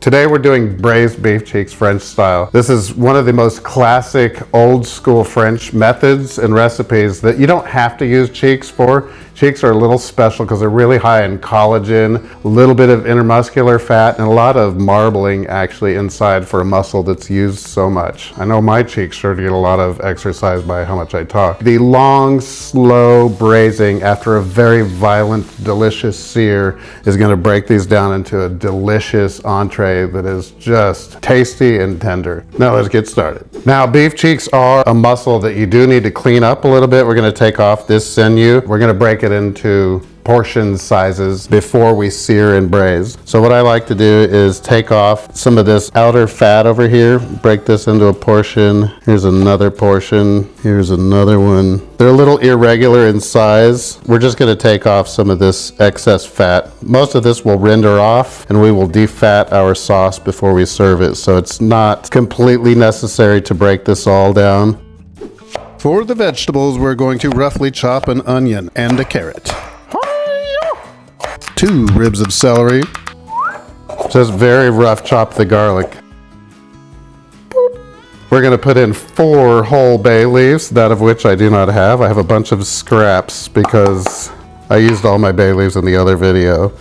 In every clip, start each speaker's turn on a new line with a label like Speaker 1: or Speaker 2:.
Speaker 1: Today we're doing braised beef cheeks French style. This is one of the most classic old school French methods and recipes that you don't have to use cheeks for. Cheeks are a little special because they're really high in collagen, a little bit of intermuscular fat, and a lot of marbling actually inside for a muscle that's used so much. I know my cheeks sure to get a lot of exercise by how much I talk. The long, slow braising after a very violent, delicious sear is going to break these down into a delicious entree that is just tasty and tender. Now let's get started. Now beef cheeks are a muscle that you do need to clean up a little bit. We're going to take off this sinew. We're going to break it into portion sizes before we sear and braise. So what I like to do is take off some of this outer fat over here, break this into a portion. Here's another portion. Here's another one. They're a little irregular in size. We're just going to take off some of this excess fat. Most of this will render off and we will defat our sauce before we serve it. So it's not completely necessary to break this all down. For the vegetables, we're going to roughly chop an onion and a carrot. 2 ribs of celery. Just very rough chop the garlic. We're going to put in 4 whole bay leaves, that of which I do not have. I have a bunch of scraps because I used all my bay leaves in the other video.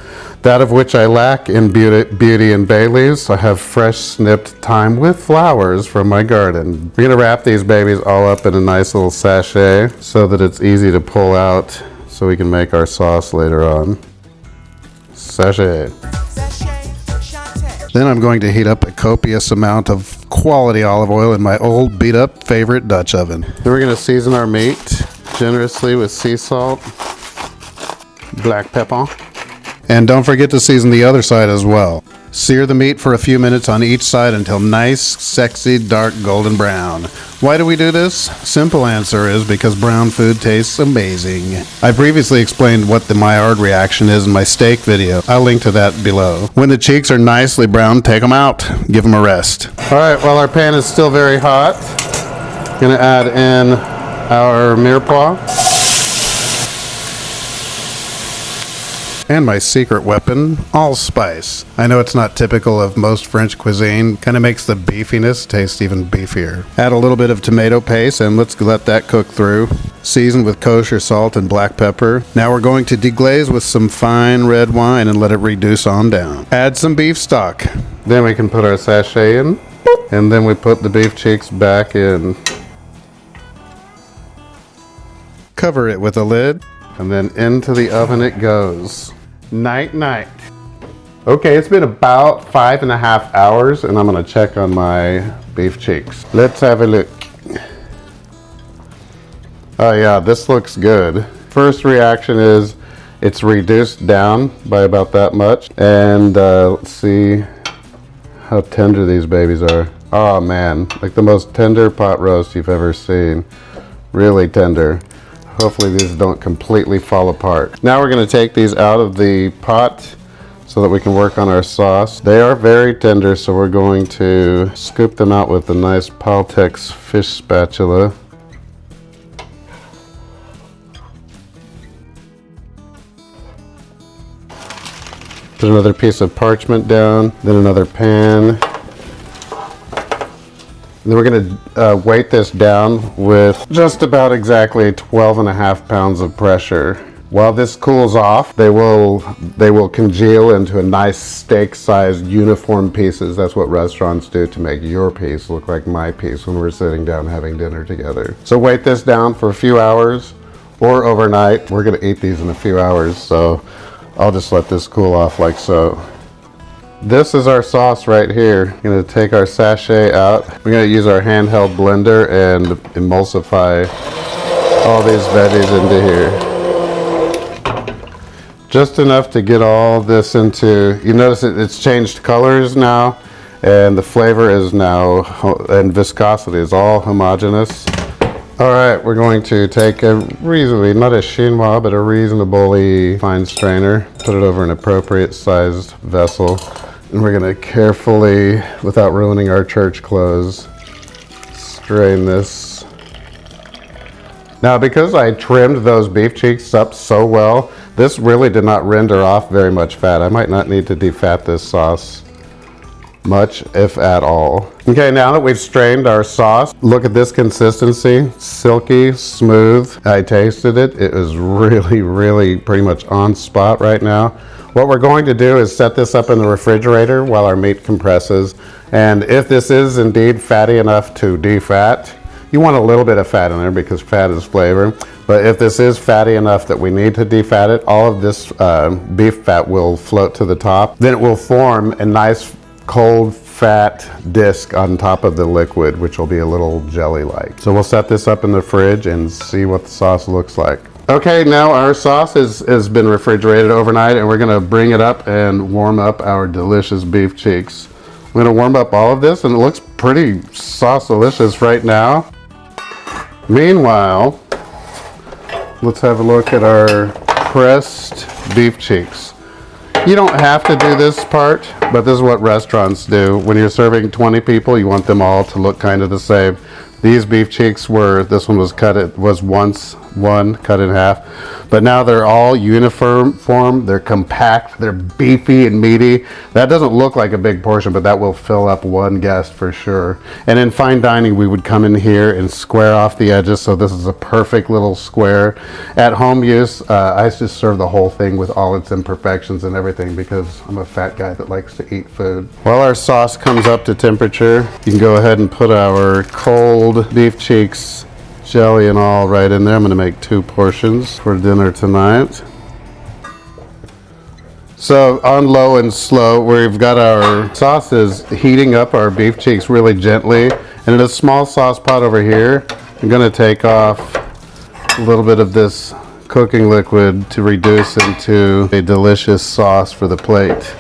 Speaker 1: That of which I lack in beauty and bay leaves, I have fresh snipped thyme with flowers from my garden. We're going to wrap these babies all up in a nice little sachet so that it's easy to pull out so we can make our sauce later on. Sachet. Then I'm going to heat up a copious amount of quality olive oil in my old beat up favorite Dutch oven. Then we're going to season our meat generously with sea salt, black pepper, and don't forget to season the other side as well. Sear the meat for a few minutes on each side until nice, sexy, dark golden brown. Why do we do this? Simple answer is because brown food tastes amazing. I previously explained what the Maillard reaction is in my steak video. I'll link to that below. When the cheeks are nicely brown, take them out. Give them a rest. All right, while our pan is still very hot, gonna add in our mirepoix. And my secret weapon, allspice. I know it's not typical of most French cuisine, kind of makes the beefiness taste even beefier. Add a little bit of tomato paste and let's let that cook through. Season with kosher salt and black pepper. Now we're going to deglaze with some fine red wine and let it reduce on down. Add some beef stock. Then we can put our sachet in, and then we put the beef cheeks back in. Cover it with a lid, and then into the oven it goes. Night, night. Okay, it's been about 5.5 hours and I'm gonna check on my beef cheeks. Let's have a look. Oh yeah, this looks good. First reaction is it's reduced down by about that much. And let's see how tender these babies are. Oh man, like the most tender pot roast you've ever seen. Really tender. Hopefully these don't completely fall apart. Now we're going to take these out of the pot so that we can work on our sauce. They are very tender, so we're going to scoop them out with a nice Paltex fish spatula. Put another piece of parchment down, then another pan. Then we're going to weight this down with just about exactly 12.5 pounds of pressure. While this cools off, they will congeal into a nice steak-sized uniform pieces. That's what restaurants do to make your piece look like my piece when we're sitting down having dinner together. So weight this down for a few hours or overnight. We're going to eat these in a few hours, so I'll just let this cool off like so. This is our sauce right here. We're going to take our sachet out. We're going to use our handheld blender and emulsify all these veggies into here. Just enough to get all this into, you notice it's changed colors now, and the flavor is now, and viscosity is all homogeneous. All right, we're going to take a reasonably, not a chinois, but a reasonably fine strainer, put it over an appropriate sized vessel. And we're going to carefully, without ruining our church clothes, strain this. Now, because I trimmed those beef cheeks up so well, this really did not render off very much fat. I might not need to defat this sauce. much, if at all. Okay, now that we've strained our sauce, look at this consistency, silky, smooth. I tasted it. It is really, really pretty much on spot right now. What we're going to do is set this up in the refrigerator while our meat compresses. And if this is indeed fatty enough to defat, you want a little bit of fat in there because fat is flavor. But if this is fatty enough that we need to defat it, all of this beef fat will float to the top. Then it will form a nice cold fat disc on top of the liquid, which will be a little jelly-like. So we'll set this up in the fridge and see what the sauce looks like. Okay, now our sauce has been refrigerated overnight, and we're gonna bring it up and warm up our delicious beef cheeks. I'm gonna warm up all of this, and it looks pretty sauce-delicious right now. Meanwhile, let's have a look at our pressed beef cheeks. You don't have to do this part, but this is what restaurants do. When you're serving 20 people, you want them all to look kind of the same. These beef cheeks were, this one was cut, it was once one cut in half, but now they're all uniform, they're compact, they're beefy and meaty. That doesn't look like a big portion, but that will fill up one guest for sure. And in fine dining, we would come in here and square off the edges, so this is a perfect little square. At home use, I just serve the whole thing with all its imperfections and everything because I'm a fat guy that likes to eat food. While our sauce comes up to temperature, you can go ahead and put our cold beef cheeks, jelly and all right in there. I'm going to make 2 portions for dinner tonight. So on low and slow, we've got our sauces heating up our beef cheeks really gently. And in a small sauce pot over here, I'm going to take off a little bit of this cooking liquid to reduce into a delicious sauce for the plate.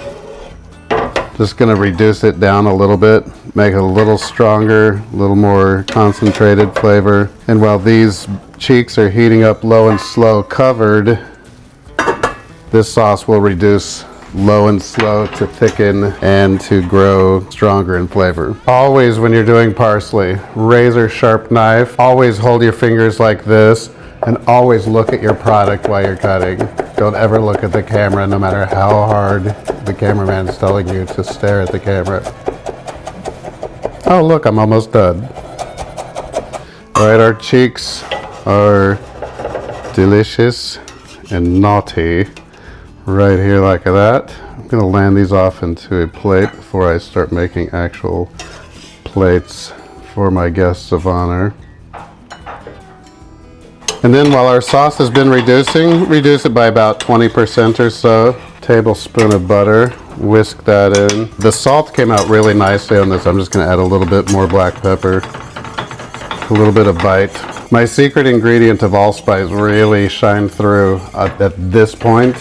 Speaker 1: Just going to reduce it down a little bit, make it a little stronger, a little more concentrated flavor. And while these cheeks are heating up low and slow covered, this sauce will reduce low and slow to thicken and to grow stronger in flavor. Always when you're doing parsley, razor sharp knife, always hold your fingers like this and always look at your product while you're cutting. Don't ever look at the camera no matter how hard the cameraman's telling you to stare at the camera. Oh look, I'm almost done. All right, our cheeks are delicious and naughty right here like that. I'm gonna land these off into a plate before I start making actual plates for my guests of honor. And then while our sauce has been reducing, reduce it by about 20% or so. Tablespoon of butter, whisk that in. The salt came out really nicely on this. I'm just gonna add a little bit more black pepper, a little bit of bite. My secret ingredient of allspice really shined through at this point.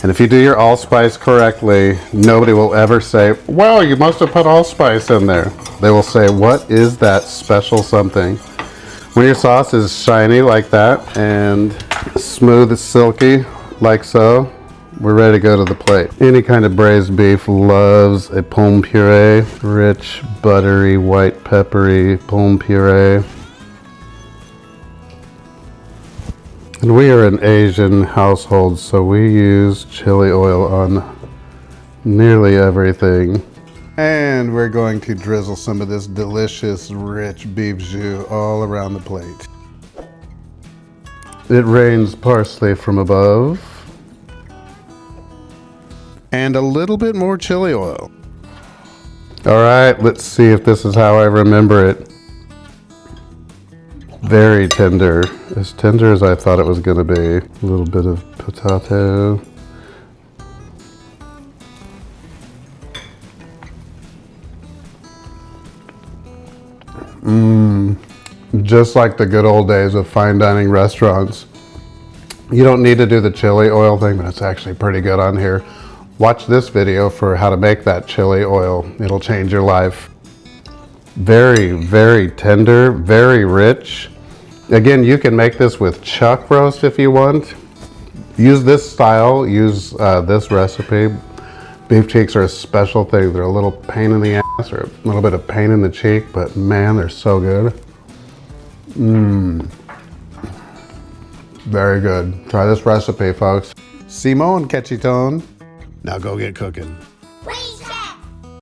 Speaker 1: And if you do your allspice correctly, nobody will ever say, well, you must have put allspice in there. They will say, what is that special something? When your sauce is shiny like that and smooth, silky like so, we're ready to go to the plate. Any kind of braised beef loves a pomme puree, rich, buttery, white, peppery pomme puree. And we are an Asian household, so we use chili oil on nearly everything. And we're going to drizzle some of this delicious, rich beef jus all around the plate. It rains parsley from above. And a little bit more chili oil. All right, let's see if this is how I remember it. Very tender, as tender as I thought it was gonna be. A little bit of potato. Just like the good old days of fine dining restaurants. You don't need to do the chili oil thing, but it's actually pretty good on here. Watch this video for how to make that chili oil. It'll change your life. Very, very tender, very rich. Again, you can make this with chuck roast if you want. Use this style, use this recipe. Beef cheeks are a special thing. They're a little pain in the ass or a little bit of pain in the cheek, but man, they're so good. Very good. Try this recipe, folks. Simone Ketchiton. Now go get cooking.